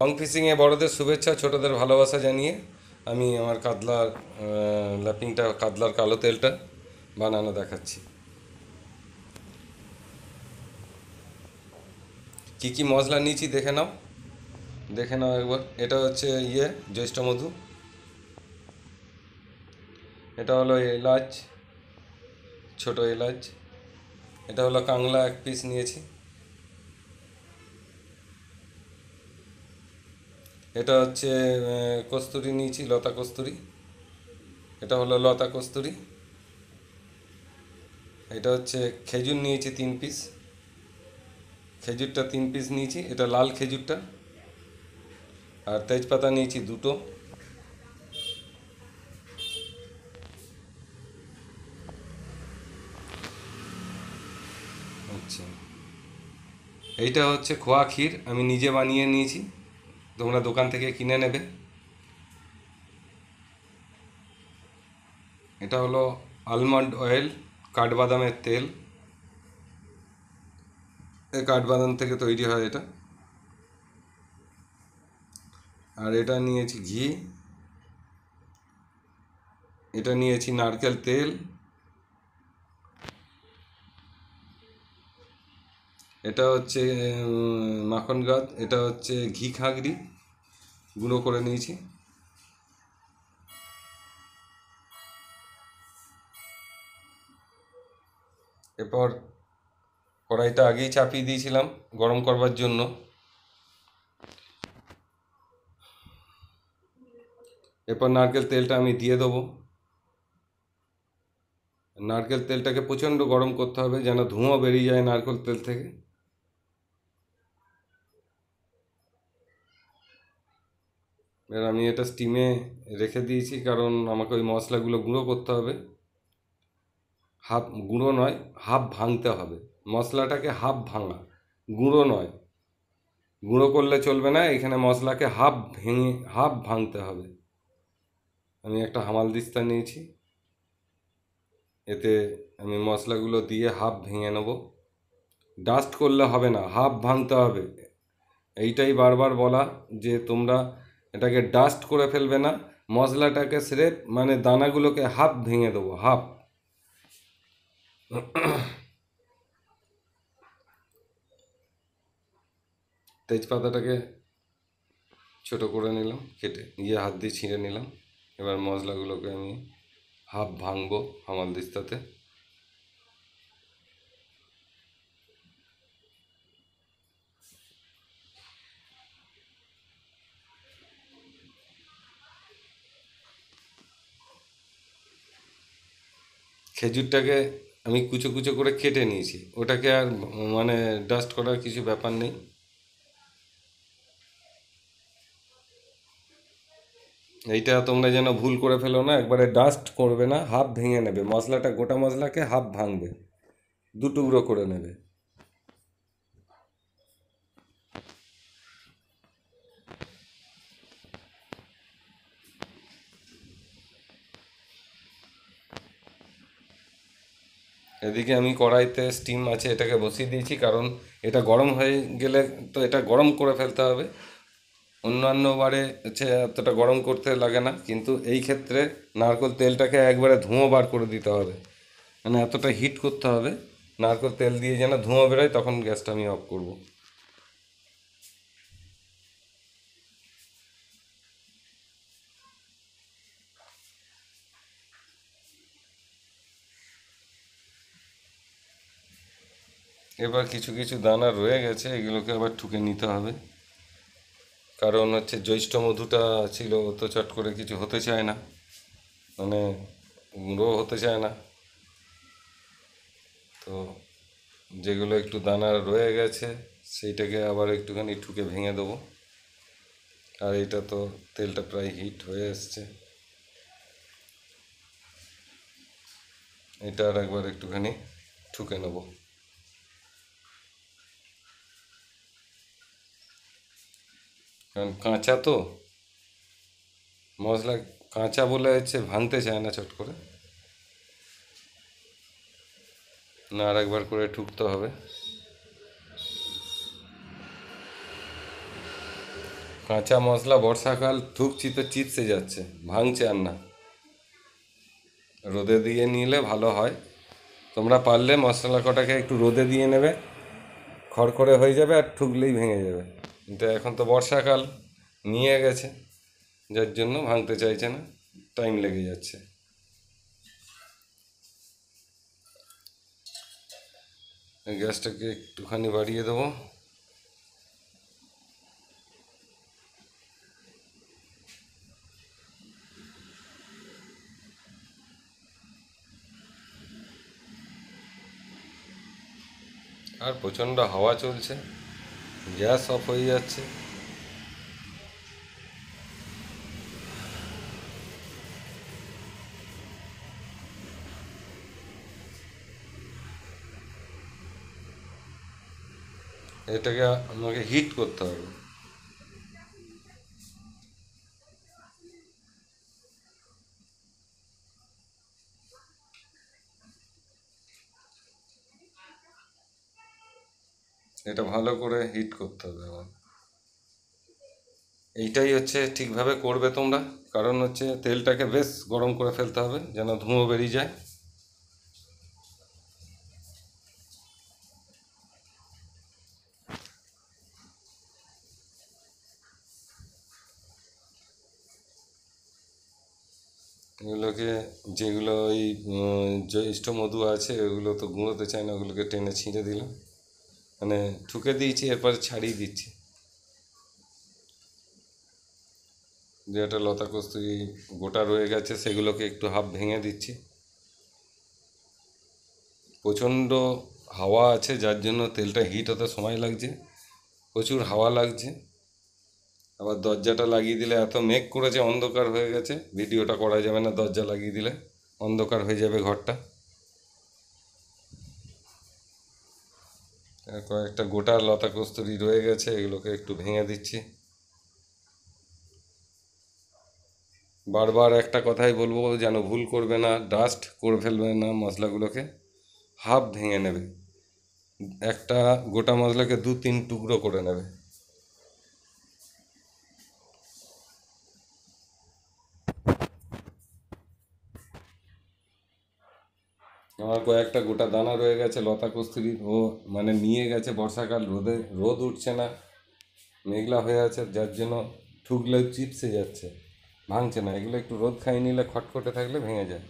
Long ফিশিংয়ে বড়দের শুভেচ্ছা, ছোটদের ভালোবাসা জানিয়ে আমি আমার কাতলার ল্যাপিংটা, কাতলার কালো তেলটা বানানো দেখাচ্ছি। কি কি মশলা নিয়েছি দেখে নাও, দেখে নাও একবার। এটা হচ্ছে জ্যৈষ্ঠ মধু, এটা হলো এলাচ, ছোট এলাচ, এটা হলো কাংলা 1 পিস নিয়েছি, এটা হচ্ছে কস্তুরি নিয়েছি, লতা কস্তুরি, এটা হলো লতা কস্তুরি, এটা হচ্ছে খেজুর নিয়েছি 3 পিস, খেজুরটা 3 পিস নিয়েছি, এটা লাল খেজুরটা। আর তেজপাতা নিয়েছি 2টো। আচ্ছা, এইটা হচ্ছে খোয়া ক্ষীর, আমি নিজে বানিয়ে নিয়েছি, তোমরা দোকান থেকে কিনে নেবে। এটা হলো আলমন্ড অয়েল, কাঠবাদামের তেল, এই কাঠবাদাম থেকে তৈরি হয় এটা। আর এটা নিয়েছি ঘি, এটা নিয়েছি নারকেল তেল, এটা হচ্ছে মাখন গাছ, এটা হচ্ছে ঘি খাগড়ি গুঁড়ো করে নিয়েছি। এরপর কড়াইটা আগেই চাপিয়ে দিয়েছিলাম গরম করবার জন্য। এরপর নারকেল তেলটা আমি দিয়ে দেবো। নারকেল তেলটাকে প্রচণ্ড গরম করতে হবে যেন ধোঁয়া বেরিয়ে যায় নারকেল তেল থেকে। এবার আমি এটা স্টিমে রেখে দিয়েছি, কারণ আমাকে ওই মশলাগুলো গুঁড়ো করতে হবে। হাফ গুঁড়ো নয়, হাফ ভাঙতে হবে মশলাটাকে, হাফ ভাঙা, গুঁড়ো নয়। গুঁড়ো করলে চলবে না, এখানে মশলাকে হাফ ভেঙে হাফ ভাঙতে হবে। আমি একটা হামালদিস্তা নিয়েছি, এতে আমি মশলাগুলো দিয়ে হাফ ভেঙে নেব। ডাস্ট করলে হবে না, হাফ ভাঙতে হবে। এইটাই বারবার বলা যে তোমরা এটাকে ডাস্ট করে ফেলবে না, মশলাটাকে স্রেফ মানে দানাগুলোকে হাফ ভেঙে দেবো, হাফ। তেজপাতাটাকে ছোট করে নিলাম, কেটে হাত দিয়ে ছিঁড়ে নিলাম। এবার মশলাগুলোকে আমি হাফ ভাঙবো হামালদিস্তাতে। খেজুরটাকে আমি কুচো কুচো করে কেটে নিয়েছি, ওটাকে আর মানে ডাস্ট করার কিছু ব্যাপার নেই। এইটা তোমরা যেন ভুল করে ফেলো না, একবারে ডাস্ট করবে না, হাফ ভেঙে নেবে মশলাটা, গোটা মশলাকে হাফ ভাঙবে, 2 টুকরো করে নেবে। এদিকে আমি কড়াইতে স্টিম আছে এটাকে বসিয়ে দিয়েছি, কারণ এটা গরম হয়ে গেলে তো এটা গরম করে ফেলতে হবে। অন্যান্য বারে হচ্ছে এতটা গরম করতে লাগে না, কিন্তু এই ক্ষেত্রে নারকেল তেলটাকে একবারে ধোঁয়া বার করে দিতে হবে, মানে এতটা হিট করতে হবে নারকেল তেল দিয়ে যেন ধোঁয়া বেরোয়, তখন গ্যাসটা আমি অফ করব। এবার কিছু কিছু দানা রয়ে গেছে, এগুলোকে আবার ঠুকে নিতে হবে, কারণ হচ্ছে জ্যৈষ্ঠ মধুটা ছিল, ও তো চট করে কিছু হতে চায় না, মানে গুঁড়ো হতে চায় না। তো যেগুলো একটু দানা রয়ে গেছে সেইটাকে আবার একটুখানি ঠুকে ভেঙে দেবো। আর এটা তো তেলটা প্রায় হিট হয়ে এসছে, এটা আর একবার একটুখানি ঠুকে নেব। কারণ কাঁচা তো মশলা, কাঁচা বলে হচ্ছে ভাঙতে চায় না চট করে, না আর একবার করে ঠুকতে হবে। কাঁচা মশলা বর্ষাকাল ঠুকছি তো চিপসে যাচ্ছে, ভাঙছে আর না। রোদে দিয়ে নিলে ভালো হয়। তোমরা পারলে মশলা কটাকে একটু রোদে দিয়ে নেবে, খড়খড়ে হয়ে যাবে আর ঠুকলেই ভেঙে যাবে। কিন্তু এখন তো বর্ষাকাল নিয়ে গেছে, যার জন্য ভাঙতে চাইছে না, টাইম লেগে যাচ্ছে। গ্যাসটাকে একটুখানি বাড়িয়ে দেবো। আর প্রচণ্ড হাওয়া চলছে, গ্যাস অফ হয়ে যাচ্ছে। এটাকে আমাকে হিট করতে হবে। এটা ভালো করে হিট করতে হবে আমার। এইটাই হচ্ছে ঠিকভাবে করবে তোমরা, কারণ হচ্ছে তেলটাকে বেশ গরম করে ফেলতে হবে যেন ধুঁয়ো বেরিয়ে যায়। এগুলোকে, যেগুলো ওই জ্যৈষ্ঠ মধু আছে ওগুলো তো গুঁড়োতে চায় না, ওগুলোকে টেনে ছিঁড়ে দিলাম, মানে ঠুকে দিয়েছি, এরপরে ছাড়িয়ে দিচ্ছি। যেটা লতা কস্তুরি গোটা রয়ে গেছে সেগুলোকে একটু হাফ ভেঙে দিচ্ছি। প্রচণ্ড হাওয়া আছে যার জন্য তেলটা হিট হতে সময় লাগছে, প্রচুর হাওয়া লাগছে। আবার দরজাটা লাগিয়ে দিলে, এত মেঘ করেছে, অন্ধকার হয়ে গেছে, ভিডিওটা করা যাবে না দরজা লাগিয়ে দিলে, অন্ধকার হয়ে যাবে ঘরটা। কয়েকটা গোটা লতা কস্তুরি রয়ে গেছে, এগুলোকে একটু ভেঙে দিচ্ছি। বারবার একটা কথাই বলবো, যেন ভুল করবে না, ডাস্ট করে ফেলবে না মশলাগুলোকে, হাফ ভেঙে নেবে। একটা গোটা মশলাকে 2-3 টুকরো করে নেবে। আমার কয়েকটা গোটা দানা রয়ে গেছে লতা কস্তুরি, ও মানে নিয়ে গেছে বর্ষাকাল, রোদ উঠছে না, মেঘলা হয়ে আছে, যার জন্য ঠুকলে চিপসে যাচ্ছে, ভাঙছে না। এগুলো একটু রোদ খাইয়ে নিলে, খটখটে থাকলে ভেঙে যায়,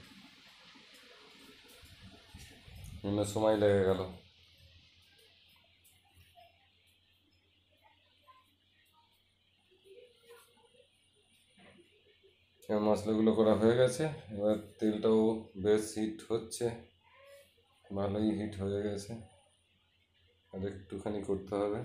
জন্য সময় লেগে গেল। এবার মশলাগুলো করা হয়ে গেছে, এবার তেলটাও বেশ হিট হচ্ছে, ভালোই হিট হয়ে গেছে, আর একটুখানি করতে হবে।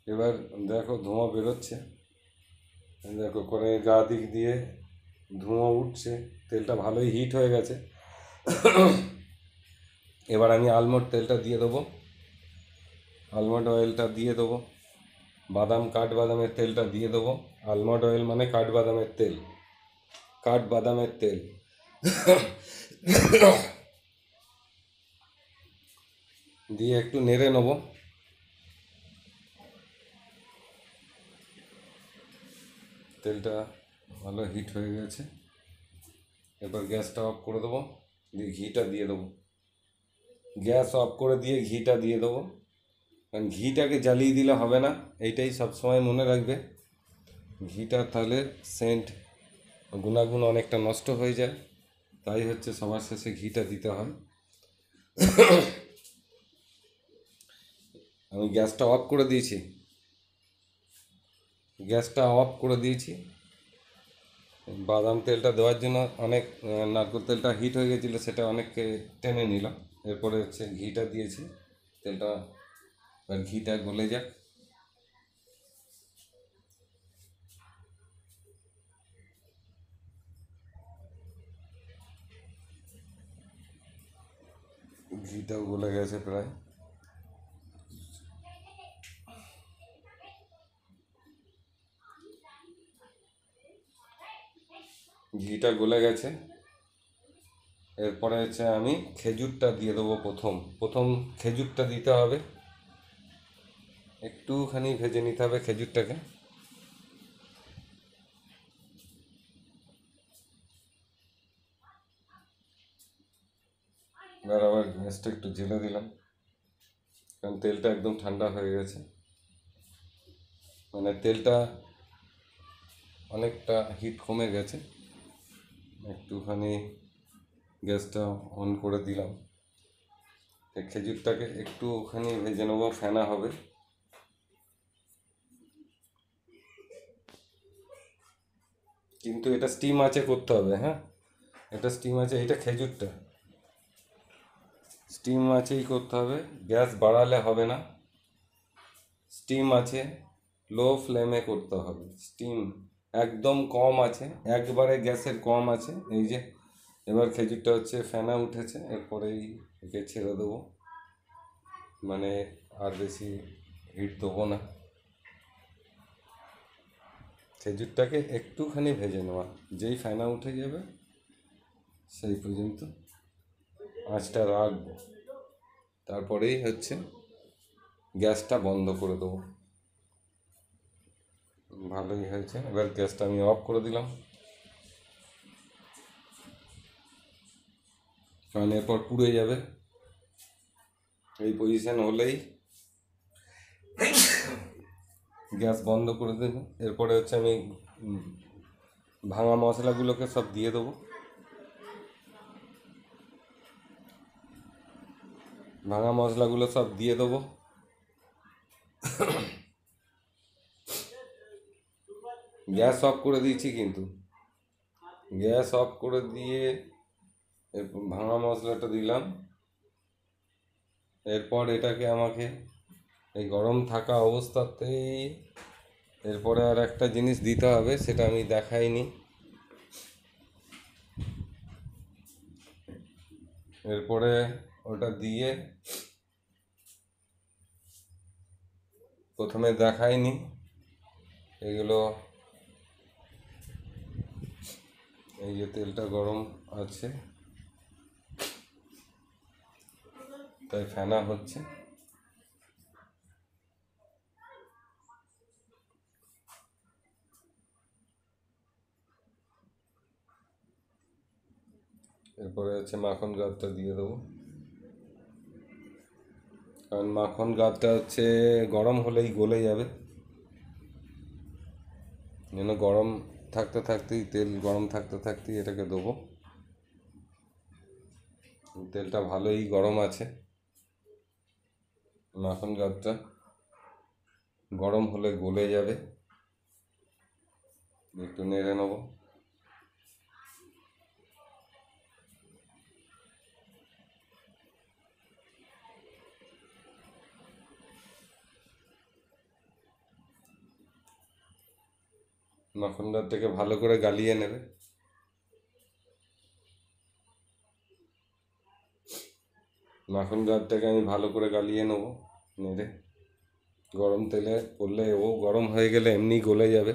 এবার দেখো ধোঁয়া বেরোচ্ছে, দেখো করে গা দিক দিয়ে ধোঁয়া উঠছে, তেলটা ভালোই হিট হয়ে গেছে। এবার আমি আলমন্ড তেলটা দিয়ে দেবো, আলমন্ড অয়েলটা দিয়ে দেবো, কাঠবাদামের তেলটা দিয়ে দেবো। আলমন্ড অয়েল মানে কাঠবাদামের তেল, কাঠবাদামের তেল। দিয়ে একটু নেড়ে নেবো। তেলটা ভালো হিট হয়ে গেছে, এবার গ্যাসটা অফ করে দেবো, দিয়ে ঘিটা দিয়ে দেবো। গ্যাস অফ করে দিয়ে ঘিটা দিয়ে দেবো, কারণ ঘিটাকে জ্বালিয়ে দিলে হবে না, এইটাই সবসময় মনে রাখবে। ঘিটা তাহলে সেন্ট গুণাগুণ অনেকটা নষ্ট হয়ে যায়, তাই হচ্ছে সবার শেষে ঘিটা দিতে হয়। আমি গ্যাসটা অফ করে দিয়েছি, গ্যাসটা অফ করে দিয়েছি। বাদাম তেলটা দেওয়ার জন্য অনেক, নারকেল তেলটা হিট হয়ে গেছিলো, সেটা অনেককে টেনে নিলাম। এরপরে হচ্ছে ঘিটা দিয়েছি, তেলটা, এবার ঘিটা গলে যাক। ঘিটাও গলে গেছে প্রায়। ঘিটা গলে গেছে, এরপরে হচ্ছে আমি খেজুরটা দিয়ে দেবো। প্রথম প্রথম খেজুরটা দিতে হবে, একটুখানি ভেজে নিতে হবে খেজুরটাকে। এবার আবার গ্যাসটা একটু জেলে দিলাম, কারণ তেলটা একদম ঠান্ডা হয়ে গেছে, মানে তেলটা অনেকটা হিট কমে গেছে। একটুখানি গ্যাসটা অন করে দিলাম। খেজুরটাকে একটুখানি ভেজে নেবো, ফেনা হবে। কিন্তু এটা স্টিম আঁচে করতে হবে, হ্যাঁ, এটা স্টিম আঁচে, এটা খেজুরটা স্টিম আঁচেই করতে হবে, গ্যাস বাড়ালে হবে না। স্টিম আছে, লো ফ্লেমে করতে হবে। স্টিম একদম কম আছে, একবারে গ্যাসের কম আছে। এই যে এবার খেজুরটা হচ্ছে ফেনা উঠেছে, এরপরেই একে ছেড়ে দেবো, মানে আর বেশি হিট দেবো না। খেজুরটাকে একটুখানি ভেজে নেওয়া, যেই ফেনা উঠে যাবে সেই পর্যন্ত আঁচটা রাখবো, তারপরেই হচ্ছে গ্যাসটা বন্ধ করে দেবো। ভালোই হয়েছে। এবার গ্যাসটা আমি অফ করে দিলাম, কারণ এরপর পুড়ে যাবে। এই পজিশন হলেই গ্যাস বন্ধ করে দেব। এরপরে হচ্ছে আমি ভাঙা মশলাগুলোকে সব দিয়ে দেবো। ভাঙা মশলাগুলো সব দিয়ে দেবো। গ্যাস অফ করে দিয়েছি, কিন্তু গ্যাস অফ করে দিয়ে এরপর ভাঙা মশলাটা দিলাম। এরপর এটাকে আমাকে এই গরম থাকা অবস্থাতেই এরপরে আর একটা জিনিস দিতে হবে, সেটা আমি দেখাইনি। এরপরে ওটা দিয়ে প্রথমে দেখাইনি এগুলো। এই যে তেলটা গরম আছে, তাই ফেনা হচ্ছে। এরপরে হচ্ছে মাখন গাছটা দিয়ে দেবো, কারণ মাখন গাছটা হচ্ছে গরম হলেই গলে যাবে। যেন গরম থাকতে থাকতেই, তেল গরম থাকতে থাকতেই এটাকে দেবো। তেলটা ভালোই গরম আছে, মাখন গাছটা গরম হলে গলে যাবে। একটু নেড়ে নেবো। মাখন গাছটাকে ভালো করে গালিয়ে নেবে। মাখন গাছটাকে আমি ভালো করে গালিয়ে নেবো নেড়ে। গরম তেলে পড়লে ও গরম হয়ে গেলে এমনি গলে যাবে।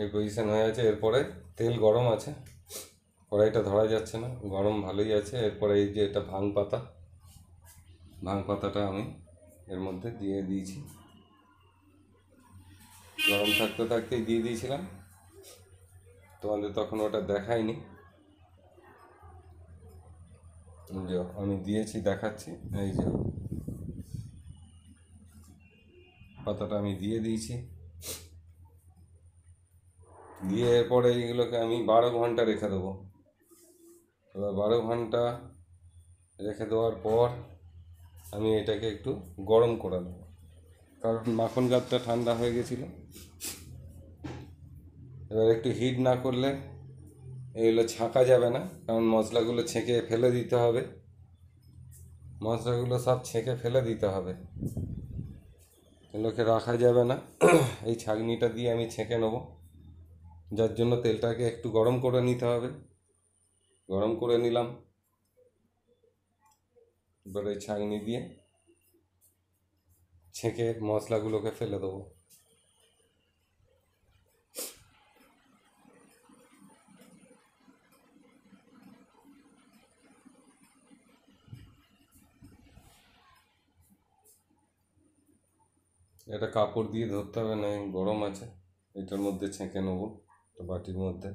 এই পজিশন হয়ে আছে। এরপরে তেল গরম আছে, কড়াইটা ধরা যাচ্ছে না, গরম ভালোই আছে। এরপরে এই যে এটা ভাং পাতা, ভাং পাতাটা আমি এর মধ্যে দিয়ে দিয়েছি। গরম থাকতে থাকতেই দিয়ে দিয়েছিলাম, তোমাদের তখন ওটা দেখাইনি। যে আমি দিয়েছি দেখাচ্ছি, এই যে পাতাটা আমি দিয়ে দিয়েছি। দিয়ে এরপরে এইগুলোকে আমি 12 ঘন্টা রেখে দেবো। এবার 12 ঘন্টা রেখে দেওয়ার পর আমি এটাকে একটু গরম করে নেব, কারণ মাখন গাছটা ঠান্ডা হয়ে গেছিলো। এবার একটু হিট না করলে এগুলো ছাঁকা যাবে না, কারণ মশলাগুলো ছেঁকে ফেলে দিতে হবে। মশলাগুলো সব ছেঁকে ফেলে দিতে হবে, এগুলোকে রাখা যাবে না। এই ছাঁকনিটা দিয়ে আমি ছেঁকে নেব। যার জন্য তেলটাকে একটু গরম করে নিতে হবে। গরম করে নিলাম, এবারে ছাঁকনি দিয়ে ছেঁকে মশলাগুলোকে ফেলে দেবো। এটা কাপড় দিয়ে ধরতে হবে না, গরম আছে, এটার মধ্যে ছেঁকে নেবো একটা বাটির মধ্যে।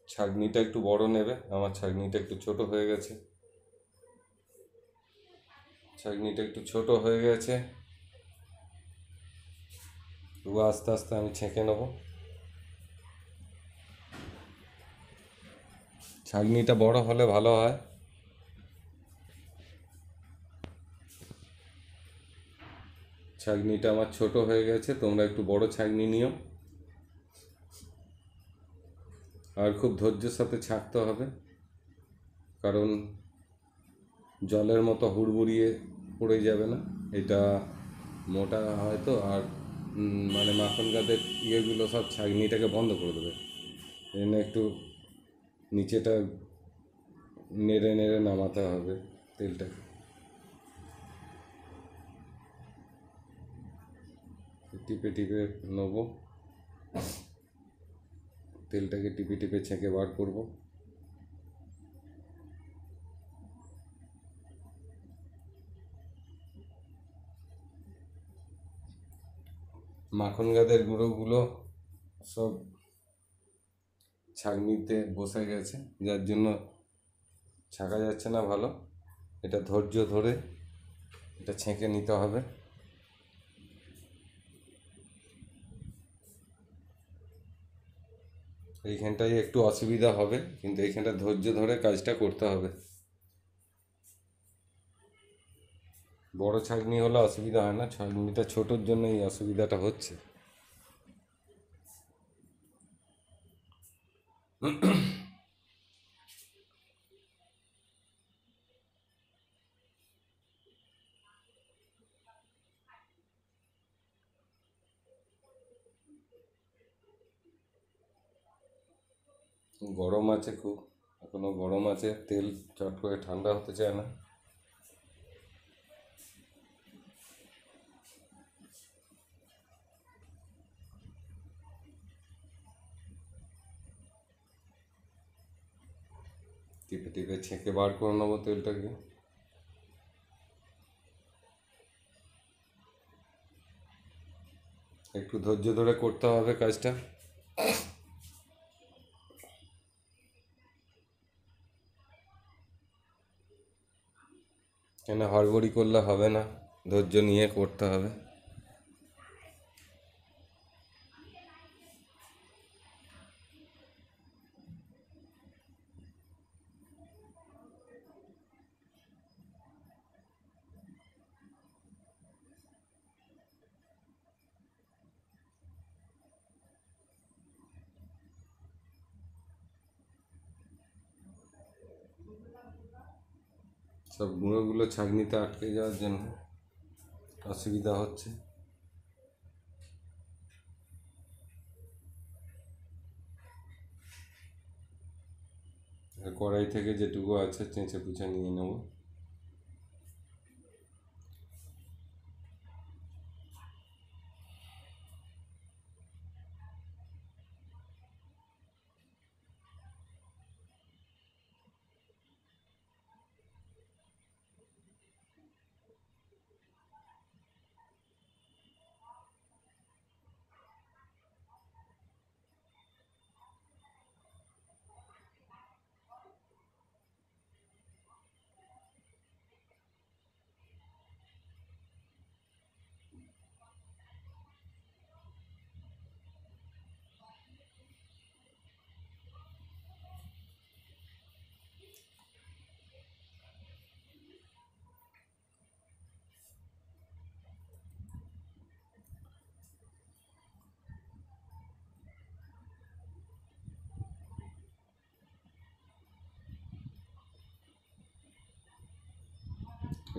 ছাঁকনিটা একটু বড় নেবে, আমার ছাঁকনিটা একটু ছোট হয়ে গেছে। ছাঁকনিটা একটু ছোট হয়ে গেছে, তবু আস্তে আস্তে আমি ছেঁকে নেবো। ছাঁকনিটা বড় হলে ভালো হয়। ছাঁকনিটা আমার ছোট হয়ে গেছে, তোমরা একটু বড় ছাঁকনি নিও। আর খুব ধৈর্যের সাথে ছাঁকতে হবে, কারণ জলের মতো হুড়বুড়িয়ে পড়ে যাবে না। এটা মোটা হয়তো, আর মানে মাখন গাদের ইয়েগুলো সব ছাঁকনিটাকে বন্ধ করে দেবে। এই জন্য একটু নিচেটা নেড়ে নেড়ে নামাতে হবে তেলটাকে। টিপে টিপে নেবো, তেলটাকে টিপে টিপে ছেঁকে বার করবো। মাখন গাদের গুঁড়োগুলো সব ছাঁকনিতে বসে গেছে, যার জন্য ছাঁকা যাচ্ছে না ভালো। এটা ধৈর্য ধরে এটা ছেঁকে নিতে হবে। এইখানটায় একটু অসুবিধা হবে, কিন্তু এইখানটা ধৈর্য ধরে কাজটা করতে হবে। বড় ছাঁকনি হলে অসুবিধা হয় না, ছাঁকনিটা ছোটোর জন্য এই অসুবিধাটা হচ্ছে। গরম আছে খুব, এখনো গরম আছে, তেল চট করে ঠান্ডা হতে চায় না। টিপে টিপে ছেঁকে বার করে নেবো তেলটাকে। একটু ধৈর্য ধরে করতে হবে কাজটা। কেন হড়বড়ি করলে হবে না, ধৈর্য নিয়ে করতে হবে। সব গুঁড়োগুলো ছাঁকনিতে আটকে যাওয়ার জন্য অসুবিধা হচ্ছে। কড়াই থেকে যেটুকু আছে চেঁচে পুচে নিয়ে নেব।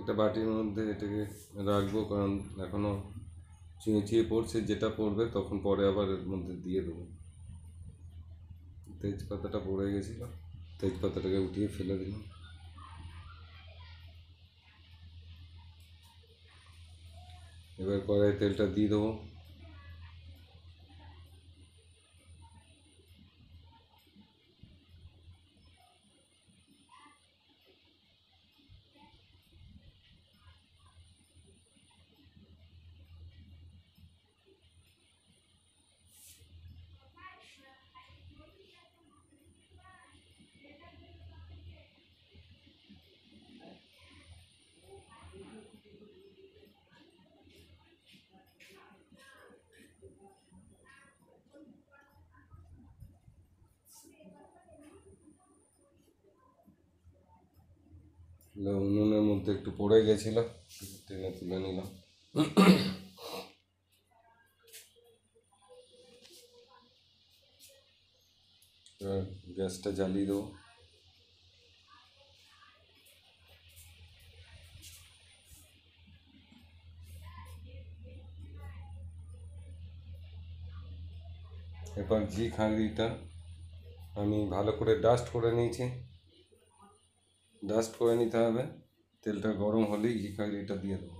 এটা বাটির মধ্যে এটাকে রাখবো, কারণ এখনও চুঁয়ে চুঁয়ে পড়ছে, যেটা পড়বে তখন পরে আবার এর মধ্যে দিয়ে দেবো। তেজপাতাটা পড়ে গেছিলো, তেজপাতাটাকে উঠিয়ে ফেলে দিলাম। এবার কড়াই তেলটা দিয়ে দেবো। উনুনের মধ্যে একটু পড়ে গেছিল, টেনে তুলে নিলাম। এবার গ্যাসটা জ্বালিয়ে দেবো। এবার ঘি খাঁড়িটা আমি ভালো করে ডাস্ট করে নিয়েছি। ডাস্ট করে নিতে হবে। তেলটা গরম হলেই ঘি খাঁড়িটা দিয়ে দেবো।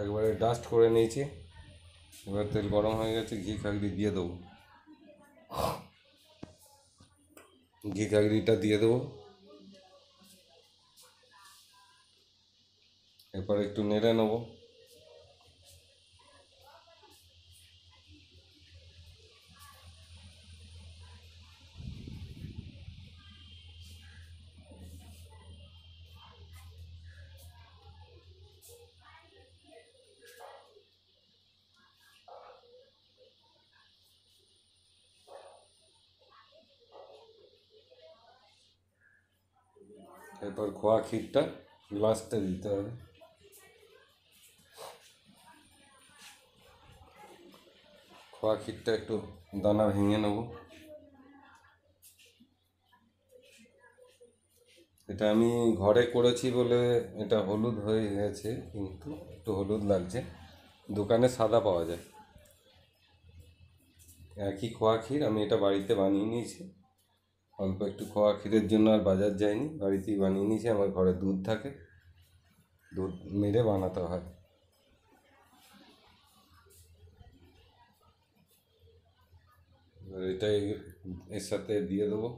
একবারে ডাস্ট করে নিয়েছি। এবার তেল গরম হয়ে গেছে, ঘি খাঁড়ি দিয়ে দেবো। ঘি খাঁড়িটা দিয়ে দেবো। এরপর একটু নেড়ে নেবো। এরপর খোয়া ক্ষীরটা লাস্টে দিতে হবে। খোয়া ক্ষীরটা একটু দানা ভেঙে নেব। এটা আমি ঘরে করেছি বলে এটা হলুদ হয়ে গেছে, কিন্তু একটু হলুদ লাগছে। দোকানে সাদা পাওয়া যায়। একই খোয়া ক্ষীর, আমি এটা বাড়িতে বানিয়ে নিয়েছি। অল্প একটু খোয়া ক্ষীরের জন্য আর বাজার যায়নি, বাড়িতেই বানিয়ে নিয়েছি। আমার ঘরে দুধ থাকে, দুধ মেরে বানাতে হয়। এটাই এর সাথে দিয়ে দেবো।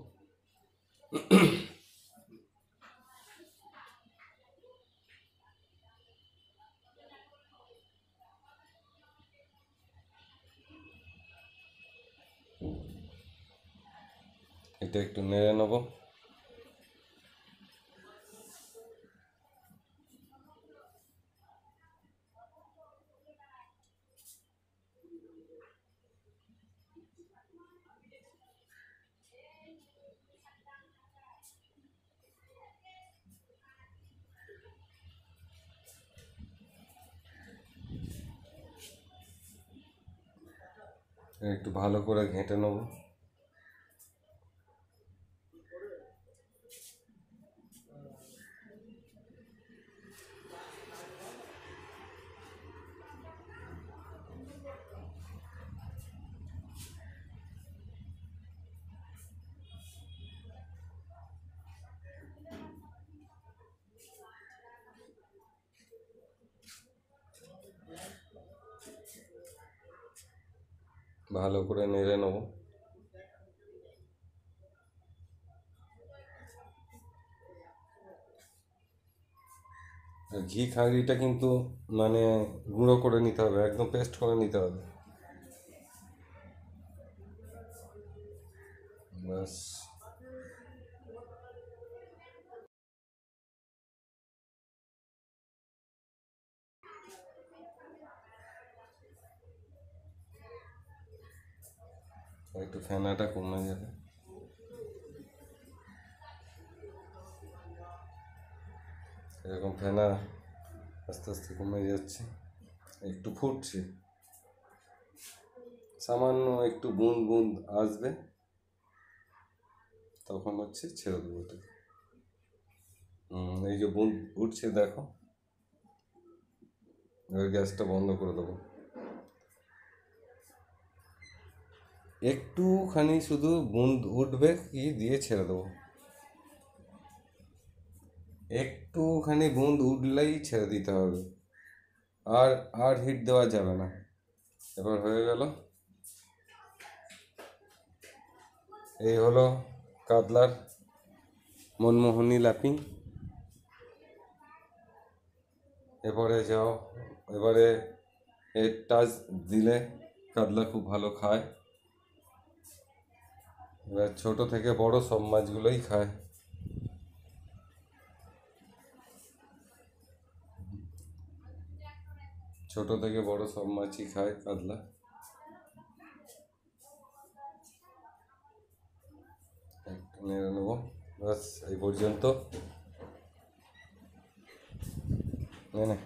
এটা একটু নেড়ে নেবো। একটু ভালো করে ঘেঁটে নেবো। ভালো করে নেড়ে নেবো। আর ঘি খাঁড়িটা কিন্তু মানে গুঁড়ো করে নিতে হবে, একদম পেস্ট করে নিতে হবে। ব্যাস। একটু ফেনাটা কমে যাবে। এরকম ফেনা আস্তে আস্তে কমে যাচ্ছে, একটু ফুটছে, সামান্য একটু বুঁদ বুঁদ আসবে, তখন হচ্ছে ছেড়ে দেবো। এই যে বুঁদ উঠছে দেখো, এবার গ্যাসটা বন্ধ করে দেবো। একটুখানি শুধু বুঁদ উঠবে কি দিয়ে ছেড়ে দেবো, একটুখানি বুঁদ উঠলেই ছেড়ে দিতে হবে, আর আর হিট দেওয়া যাবে না। এবার হয়ে গেল। এই হলো কাতলার মনমোহনী ল্যাপিং। এবারে এর টাচ দিলে কাতলা খুব ভালো খায়। এবার ছোট থেকে বড় সব মাছগুলোই খায়। ছোট থেকে বড় সব মাছই খায় কাতলা। একটু নেড়ে নেবো, ব্যাস এই পর্যন্ত। নে নে।